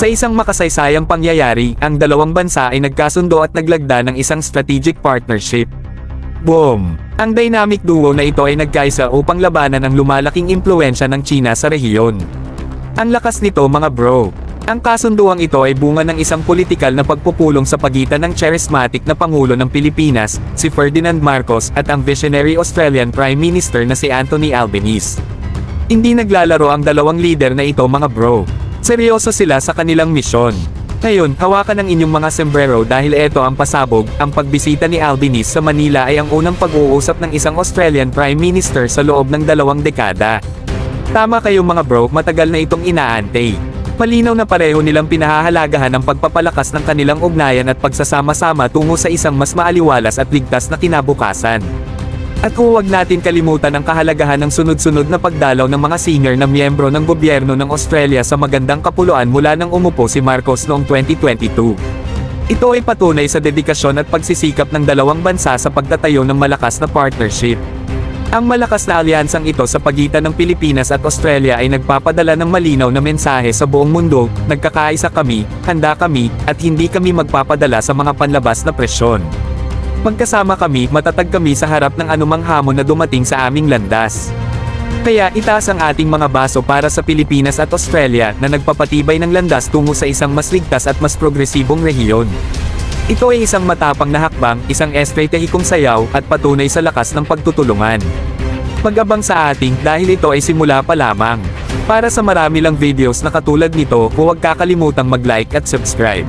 Sa isang makasaysayang pangyayari, ang dalawang bansa ay nagkasundo at naglagda ng isang strategic partnership. Boom! Ang dynamic duo na ito ay nagkaisa upang labanan ang lumalaking impluwensya ng China sa rehiyon. Ang lakas nito mga bro! Ang kasunduang ito ay bunga ng isang politikal na pagpupulong sa pagitan ng charismatic na Pangulo ng Pilipinas, si Ferdinand Marcos, at ang visionary Australian Prime Minister na si Anthony Albanese. Hindi naglalaro ang dalawang leader na ito mga bro. Seryoso sila sa kanilang misyon. Ngayon, hawakan ang inyong mga sombrero dahil ito ang pasabog. Ang pagbisita ni Albanese sa Manila ay ang unang pag-uusap ng isang Australian Prime Minister sa loob ng 2 dekada. Tama kayo mga bro, matagal na itong inaantay. Malinaw na pareho nilang pinahahalagahan ang pagpapalakas ng kanilang ugnayan at pagsasama-sama tungo sa isang mas maaliwalas at ligtas na kinabukasan. At huwag natin kalimutan ang kahalagahan ng sunod-sunod na pagdalaw ng mga senior na miyembro ng gobyerno ng Australia sa magandang kapuluan mula nang umupo si Marcos noong 2022. Ito ay patunay sa dedikasyon at pagsisikap ng dalawang bansa sa pagtatayo ng malakas na partnership. Ang malakas na alyansang ito sa pagitan ng Pilipinas at Australia ay nagpapadala ng malinaw na mensahe sa buong mundo, nagkakaisa kami, handa kami, at hindi kami magpapadala sa mga panlabas na presyon. Magkasama kami, matatag kami sa harap ng anumang hamon na dumating sa aming landas. Kaya itaas ang ating mga baso para sa Pilipinas at Australia na nagpapatibay ng landas tungo sa isang mas ligtas at mas progresibong rehiyon. Ito ay isang matapang na hakbang, isang estratehikong sayaw, at patunay sa lakas ng pagtutulungan. Mag-abang sa ating dahil ito ay simula pa lamang. Para sa marami lang videos na katulad nito, huwag kakalimutang mag-like at subscribe.